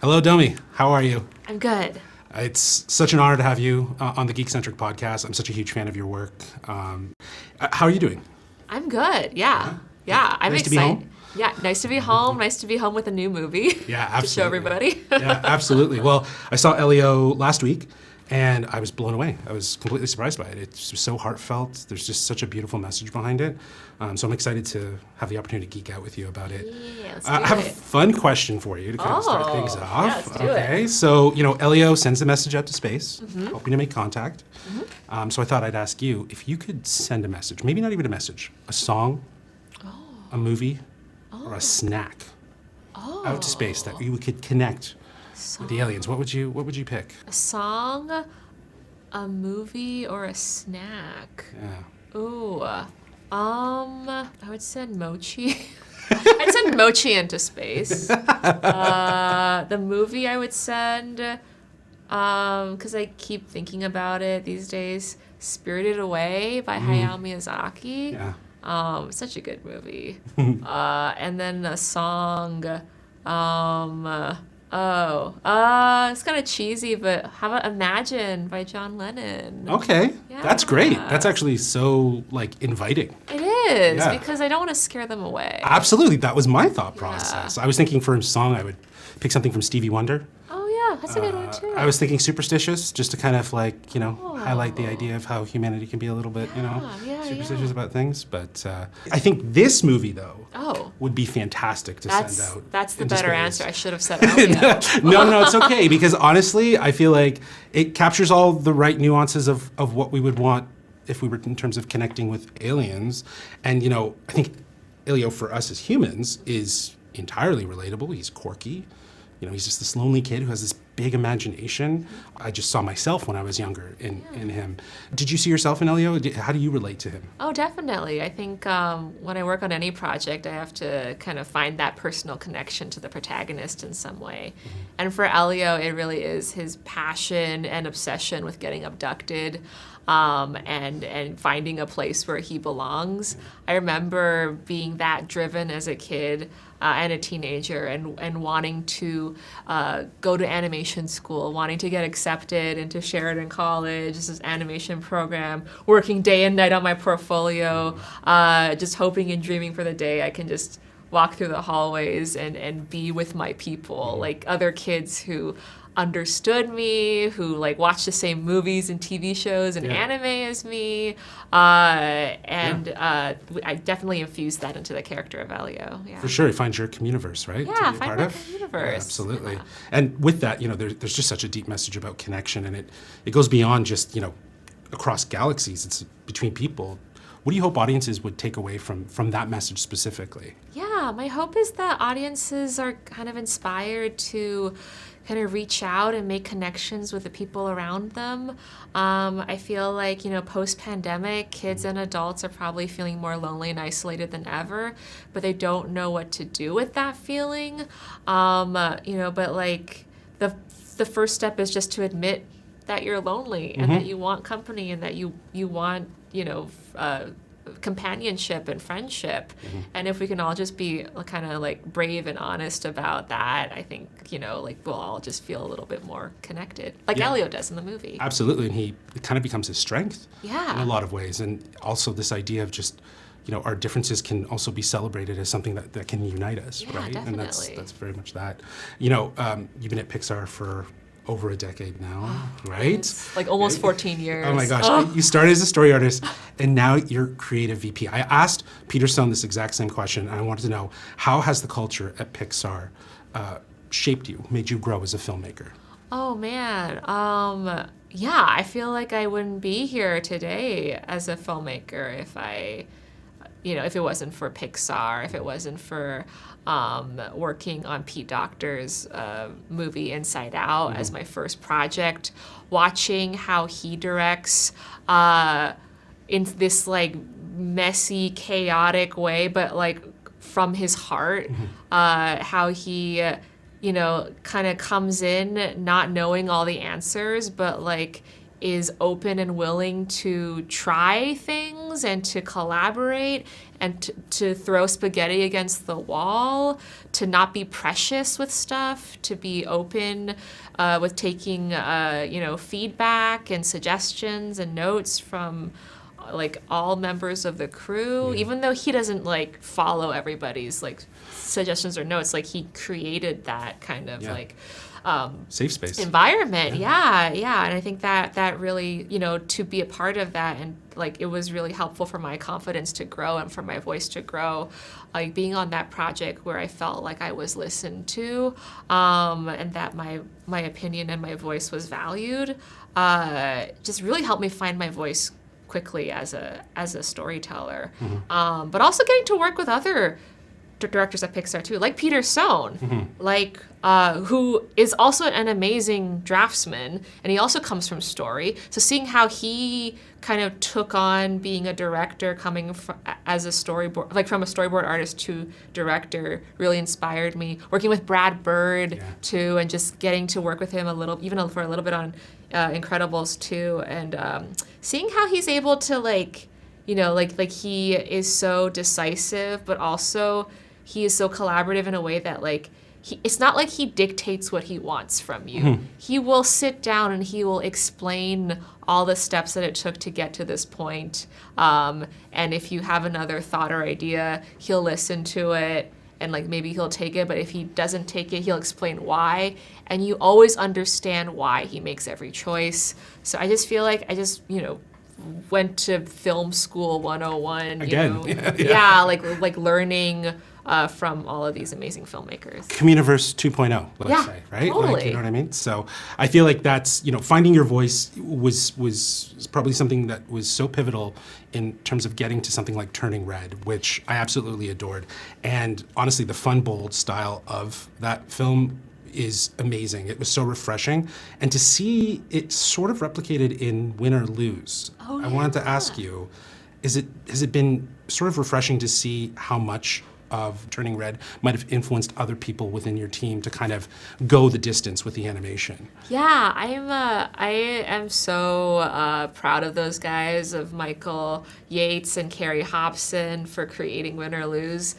Hello, Domi. How are you? I'm good. It's such an honor to have you on the Geekcentric podcast. I'm such a huge fan of your work. How are you doing? I'm good. Yeah. I'm Nice to excited. be home? Yeah, nice to be home. Nice to be home with a new movie. Yeah, absolutely. To show everybody. Yeah, absolutely. Well, I saw Elio last week, and I was blown away. I was completely surprised by it. It's just so heartfelt. There's just such a beautiful message behind it. So I'm excited to have the opportunity to geek out with you about it. Yeah, let's do I have a it. fun question for you to kind of start things off. Yeah, let's do it. Okay, so Elio sends a message out to space, hoping to make contact. So I thought I'd ask you if you could send a message, maybe not even a message, a song, a movie, or a snack out to space that you could connect with the aliens. What would you pick? A song, a movie, or a snack? Yeah. Ooh. I would send mochi. I'd send mochi into space. The movie I would send, because I keep thinking about it these days, Spirited Away by Hayao Miyazaki. Yeah. Such a good movie. And then a song, it's kind of cheesy, but how about Imagine by John Lennon? Okay, that's great. Yeah. That's actually so inviting. It is, Yeah. because I don't want to scare them away. Absolutely, that was my thought process. I was thinking for a song I would pick something from Stevie Wonder. Oh yeah, that's a good one too. I was thinking Superstitious, just to kind of highlight the idea of how humanity can be a little bit, superstitious about things. But I think this movie, though, would be fantastic to send out. That's the into better space. answer. I should have said Elio. No, it's okay, because honestly, I feel like it captures all the right nuances of what we would want if we were in terms of connecting with aliens. And, I think Elio, for us as humans, is entirely relatable. He's quirky. He's just this lonely kid who has this big imagination. I just saw myself when I was younger in him. Did you see yourself in Elio? How do you relate to him? Oh, definitely. I think when I work on any project, I have to kind of find that personal connection to the protagonist in some way. And for Elio, it really is his passion and obsession with getting abducted and finding a place where he belongs. I remember being that driven as a kid and a teenager and wanting to go to animation school, wanting to get accepted into Sheridan College, this animation program, working day and night on my portfolio, just hoping and dreaming for the day I can just walk through the hallways and be with my people, like other kids who understood me, who watched the same movies and TV shows and anime as me, I definitely infused that into the character of Elio. Yeah. For sure, you find your communiverse, right? Yeah, find my communiverse. Yeah, absolutely. Yeah. And with that, there's just such a deep message about connection, and it goes beyond just across galaxies. It's between people. What do you hope audiences would take away from that message specifically? Yeah, my hope is that audiences are kind of inspired to kind of reach out and make connections with the people around them. I feel like, post-pandemic, kids and adults are probably feeling more lonely and isolated than ever, but they don't know what to do with that feeling. But the first step is just to admit that you're lonely and that you want company and that you want, companionship and friendship. And if we can all just be kind of brave and honest about that, I think, we'll all just feel a little bit more connected, like Elio does in the movie. Absolutely, and it kind of becomes his strength in a lot of ways. And also this idea of just, our differences can also be celebrated as something that can unite us, right? Definitely. And that's very much that. You've been at Pixar for over a decade now, right? It's almost 14 years. Oh my gosh. You started as a story artist, and now you're creative VP. I asked Peter Stone this exact same question, and I wanted to know, how has the culture at Pixar shaped you, made you grow as a filmmaker? Oh, man. I feel like I wouldn't be here today as a filmmaker if if it wasn't for Pixar, if it wasn't for working on Pete Docter's movie Inside Out as my first project, watching how he directs in this messy, chaotic way, but from his heart, how he kind of comes in not knowing all the answers, but is open and willing to try things and to collaborate and to throw spaghetti against the wall, to not be precious with stuff, to be open with taking feedback and suggestions and notes from like all members of the crew, even though he doesn't like follow everybody's like suggestions or notes. Like he created that kind of like safe space environment. Yeah, and I think that really, to be a part of that, and like it was really helpful for my confidence to grow and for my voice to grow. Like being on that project where I felt like I was listened to, and that my opinion and my voice was valued, just really helped me find my voice quickly as a storyteller. But also getting to work with other directors at Pixar too, like Peter Sohn, like who is also an amazing draftsman, and he also comes from story. So seeing how he kind of took on being a director, coming as a storyboard, like from a storyboard artist to director, really inspired me. Working with Brad Bird too, and just getting to work with him for a little bit on Incredibles 2, and seeing how he's able to like he is so decisive, but also he is so collaborative in a way that like it's not like he dictates what he wants from you. He will sit down and he will explain all the steps that it took to get to this point. And if you have another thought or idea, he'll listen to it and like maybe he'll take it, but if he doesn't take it, he'll explain why. And you always understand why he makes every choice. So I just feel like I just, went to film school 101. Again. Like learning from all of these amazing filmmakers. Communiverse 2.0, let's say, right? Totally. Like, you know what I mean? So I feel like that's, finding your voice was probably something that was so pivotal in terms of getting to something like Turning Red, which I absolutely adored. And honestly, the fun, bold style of that film is amazing. It was so refreshing. And to see it sort of replicated in Win or Lose, I wanted to ask you, has it been sort of refreshing to see how much of Turning Red might have influenced other people within your team to kind of go the distance with the animation? Yeah, I am so proud of those guys, of Michael Yates and Carrie Hobson for creating Win or Lose.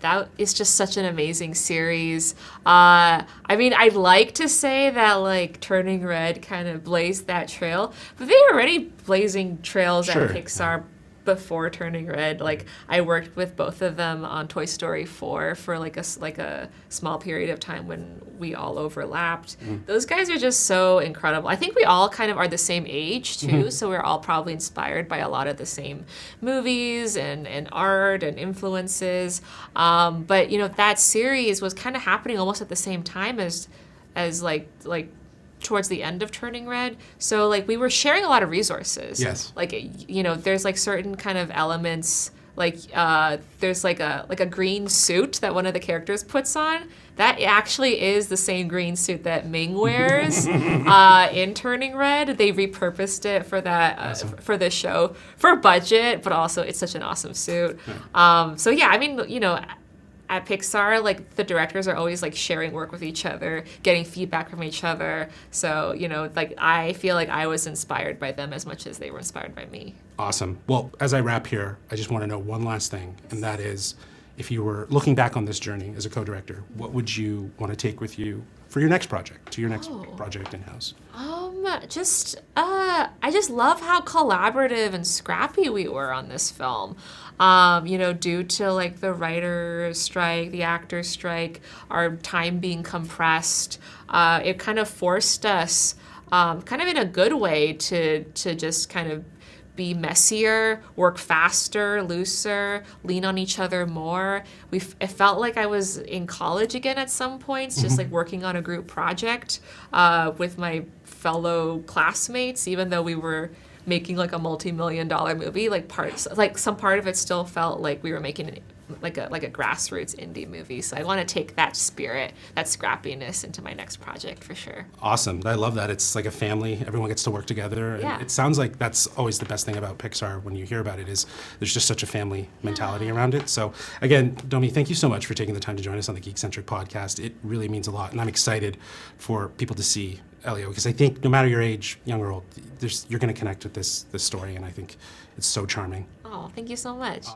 That is just such an amazing series. I mean, I'd like to say that like Turning Red kind of blazed that trail, but they were already blazing trails at Pixar before Turning Red. Like I worked with both of them on Toy Story 4 for like a small period of time when we all overlapped. Those guys are just so incredible. I think we all kind of are the same age too, so we're all probably inspired by a lot of the same movies and art and influences. But that series was kind of happening almost at the same time as like towards the end of Turning Red. So like we were sharing a lot of resources. Yes. Like, there's like certain kind of elements, like there's like a green suit that one of the characters puts on. That actually is the same green suit that Ming wears in Turning Red. They repurposed it for that for this show for budget, but also it's such an awesome suit. So yeah, I mean, at Pixar, like the directors are always like sharing work with each other, getting feedback from each other. So, like I feel like I was inspired by them as much as they were inspired by me. Awesome. Well, as I wrap here, I just want to know one last thing, and that is, if you were looking back on this journey as a co-director, what would you want to take with you for your next project, to your next project in-house? I just love how collaborative and scrappy we were on this film. Due to like the writer's strike, the actor's strike, our time being compressed, it kind of forced us, kind of in a good way, to just kind of be messier, work faster, looser, lean on each other more. It felt like I was in college again at some points, just like working on a group project with my fellow classmates, even though we were making like a multi-million-dollar movie. Some part of it still felt like we were making like a grassroots indie movie. So I want to take that spirit, that scrappiness into my next project for sure. Awesome. I love that. It's like a family. Everyone gets to work together. Yeah. And it sounds like that's always the best thing about Pixar when you hear about it, is there's just such a family mentality around it. So again, Domi, thank you so much for taking the time to join us on the Geekcentric podcast. It really means a lot. And I'm excited for people to see Elio, because I think no matter your age, young or old, you're going to connect with this story. And I think it's so charming. Oh, thank you so much.